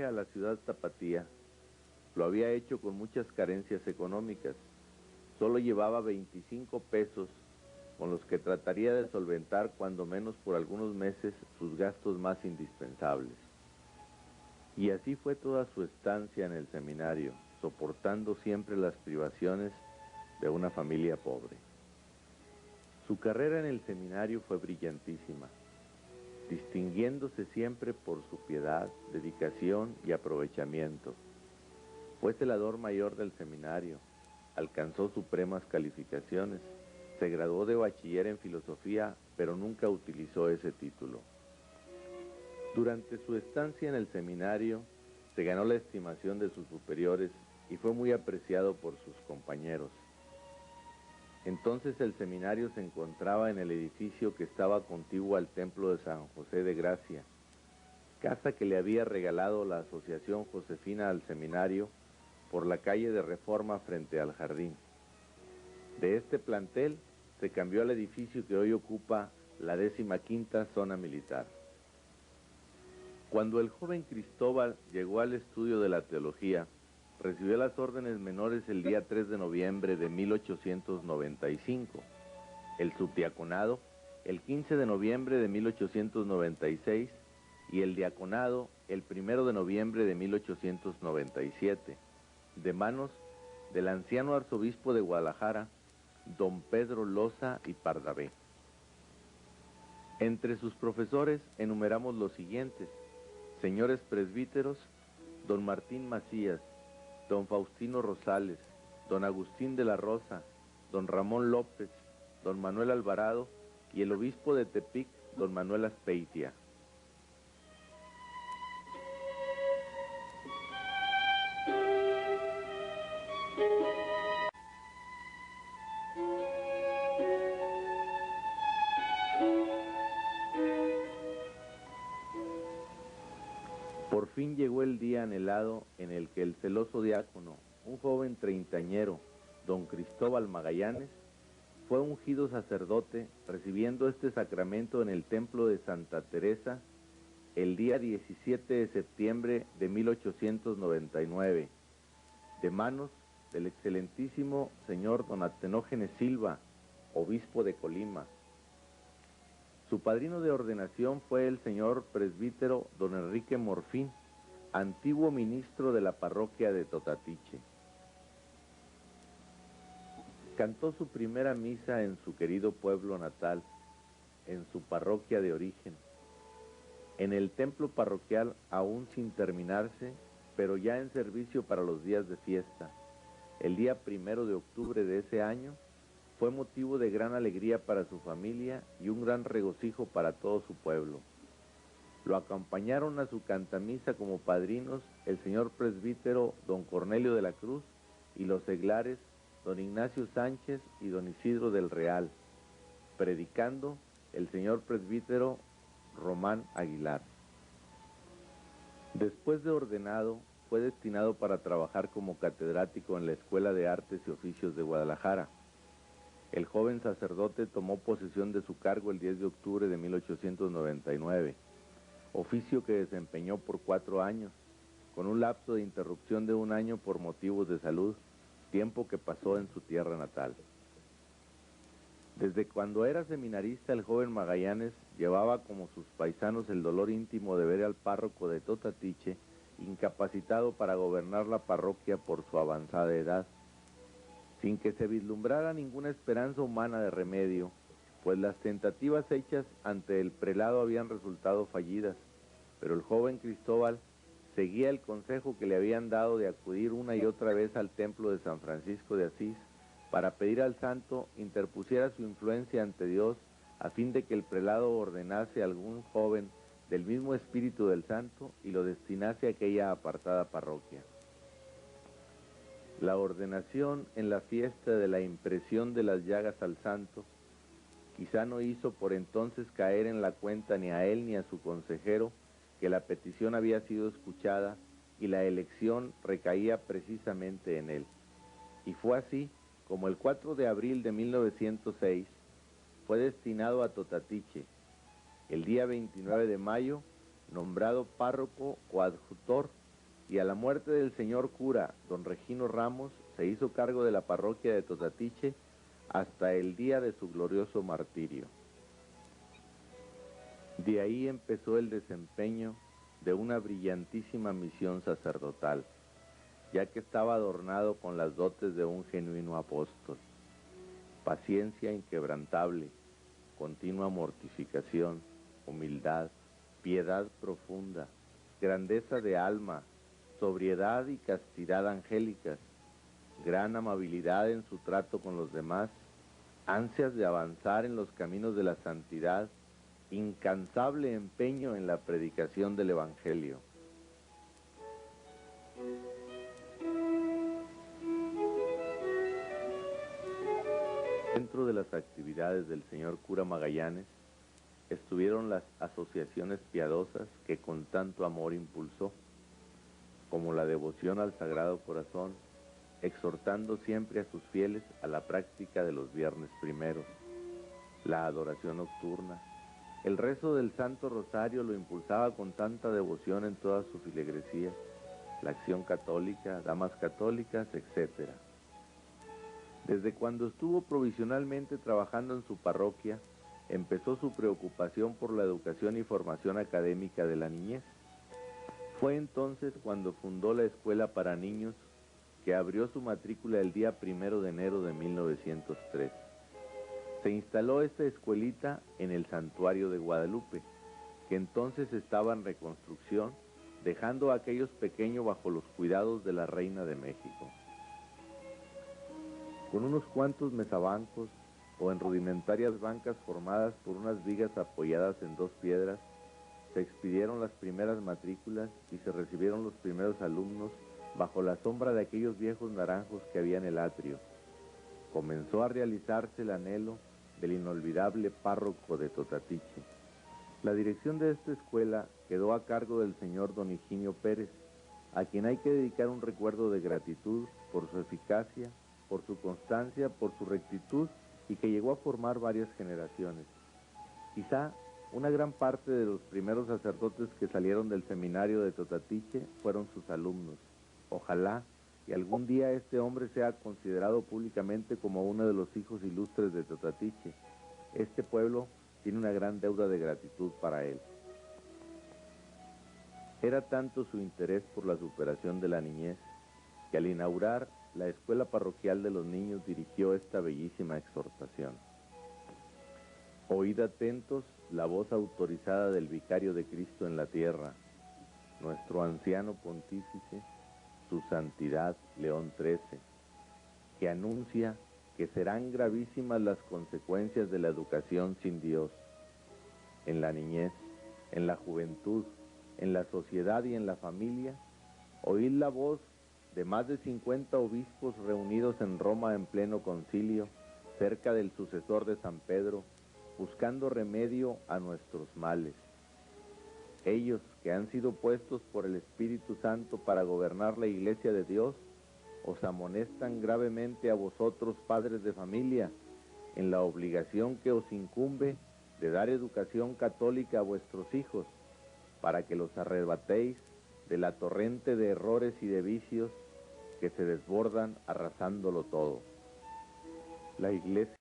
a la ciudad tapatía. Lo había hecho con muchas carencias económicas. Solo llevaba 25 pesos, con los que trataría de solventar cuando menos por algunos meses sus gastos más indispensables. Y así fue toda su estancia en el seminario, soportando siempre las privaciones de una familia pobre. Su carrera en el seminario fue brillantísima, distinguiéndose siempre por su piedad, dedicación y aprovechamiento. Fue celador mayor del seminario, alcanzó supremas calificaciones, se graduó de bachiller en filosofía, pero nunca utilizó ese título. Durante su estancia en el seminario, se ganó la estimación de sus superiores y fue muy apreciado por sus compañeros. Entonces el seminario se encontraba en el edificio que estaba contiguo al templo de San José de Gracia, casa que le había regalado la Asociación Josefina al seminario por la calle de Reforma frente al jardín. De este plantel se cambió al edificio que hoy ocupa la 15ª zona militar. Cuando el joven Cristóbal llegó al estudio de la teología, recibió las órdenes menores el día 3 de noviembre de 1895, el subdiaconado el 15 de noviembre de 1896 y el diaconado el 1 de noviembre de 1897, de manos del anciano arzobispo de Guadalajara, don Pedro Loza y Pardavé. Entre sus profesores enumeramos los siguientes: señores presbíteros, don Martín Macías, don Faustino Rosales, don Agustín de la Rosa, don Ramón López, don Manuel Alvarado y el obispo de Tepic, don Manuel Azpeitia. Por fin llegó el día anhelado en el que el celoso diácono, un joven treintañero, don Cristóbal Magallanes, fue ungido sacerdote, recibiendo este sacramento en el templo de Santa Teresa el día 17 de septiembre de 1899, de manos del excelentísimo señor don Atenógenes Silva, obispo de Colima. Su padrino de ordenación fue el señor presbítero don Enrique Morfín, antiguo ministro de la parroquia de Totatiche. Cantó su primera misa en su querido pueblo natal, en su parroquia de origen, en el templo parroquial aún sin terminarse, pero ya en servicio para los días de fiesta. El día 1 de octubre de ese año fue motivo de gran alegría para su familia y un gran regocijo para todo su pueblo. Lo acompañaron a su cantamisa como padrinos el señor presbítero don Cornelio de la Cruz y los seglares don Ignacio Sánchez y don Isidro del Real, predicando el señor presbítero Román Aguilar. Después de ordenado, fue destinado para trabajar como catedrático en la Escuela de Artes y Oficios de Guadalajara. El joven sacerdote tomó posesión de su cargo el 10 de octubre de 1899, oficio que desempeñó por 4 años, con un lapso de interrupción de 1 año por motivos de salud, tiempo que pasó en su tierra natal. Desde cuando era seminarista, el joven Magallanes llevaba como sus paisanos el dolor íntimo de ver al párroco de Totatiche incapacitado para gobernar la parroquia por su avanzada edad, sin que se vislumbrara ninguna esperanza humana de remedio, pues las tentativas hechas ante el prelado habían resultado fallidas, pero el joven Cristóbal seguía el consejo que le habían dado de acudir una y otra vez al templo de San Francisco de Asís para pedir al santo interpusiera su influencia ante Dios a fin de que el prelado ordenase a algún joven del mismo espíritu del santo y lo destinase a aquella apartada parroquia. La ordenación en la fiesta de la impresión de las llagas al santo quizá no hizo por entonces caer en la cuenta ni a él ni a su consejero que la petición había sido escuchada y la elección recaía precisamente en él. Y fue así como el 4 de abril de 1906 fue destinado a Totatiche, el día 29 de mayo nombrado párroco o adjutor y a la muerte del señor cura, don Regino Ramos, se hizo cargo de la parroquia de Totatiche hasta el día de su glorioso martirio. De ahí empezó el desempeño de una brillantísima misión sacerdotal, ya que estaba adornado con las dotes de un genuino apóstol: paciencia inquebrantable, continua mortificación, humildad, piedad profunda, grandeza de alma, sobriedad y castidad angélicas, gran amabilidad en su trato con los demás, ansias de avanzar en los caminos de la santidad, incansable empeño en la predicación del Evangelio. Dentro de las actividades del señor cura Magallanes estuvieron las asociaciones piadosas que con tanto amor impulsó, como la devoción al Sagrado Corazón, exhortando siempre a sus fieles a la práctica de los viernes primeros, la adoración nocturna. El rezo del Santo Rosario lo impulsaba con tanta devoción en toda su filigresía, la acción católica, damas católicas, etc. Desde cuando estuvo provisionalmente trabajando en su parroquia, empezó su preocupación por la educación y formación académica de la niñez. Fue entonces cuando fundó la Escuela para Niños, que abrió su matrícula el día 1 de enero de 1903. Se instaló esta escuelita en el Santuario de Guadalupe, que entonces estaba en reconstrucción, dejando a aquellos pequeños bajo los cuidados de la Reina de México. Con unos cuantos mesabancos o en rudimentarias bancas formadas por unas vigas apoyadas en 2 piedras, se expidieron las primeras matrículas y se recibieron los primeros alumnos bajo la sombra de aquellos viejos naranjos que había en el atrio. Comenzó a realizarse el anhelo del inolvidable párroco de Totatiche. La dirección de esta escuela quedó a cargo del señor don Higinio Pérez, a quien hay que dedicar un recuerdo de gratitud por su eficacia, por su constancia, por su rectitud, y que llegó a formar varias generaciones. Quizá una gran parte de los primeros sacerdotes que salieron del seminario de Totatiche fueron sus alumnos. Ojalá y algún día este hombre sea considerado públicamente como uno de los hijos ilustres de Totatiche. Este pueblo tiene una gran deuda de gratitud para él. Era tanto su interés por la superación de la niñez, que al inaugurar la Escuela Parroquial de los Niños dirigió esta bellísima exhortación: oíd atentos la voz autorizada del Vicario de Cristo en la tierra, nuestro anciano pontífice, su santidad León XIII, que anuncia que serán gravísimas las consecuencias de la educación sin Dios. En la niñez, en la juventud, en la sociedad y en la familia, oíd la voz de más de 50 obispos reunidos en Roma en pleno concilio, cerca del sucesor de San Pedro, buscando remedio a nuestros males. Ellos, que han sido puestos por el Espíritu Santo para gobernar la Iglesia de Dios, os amonestan gravemente a vosotros, padres de familia, en la obligación que os incumbe de dar educación católica a vuestros hijos, para que los arrebatéis de la torrente de errores y de vicios que se desbordan arrasándolo todo. La Iglesia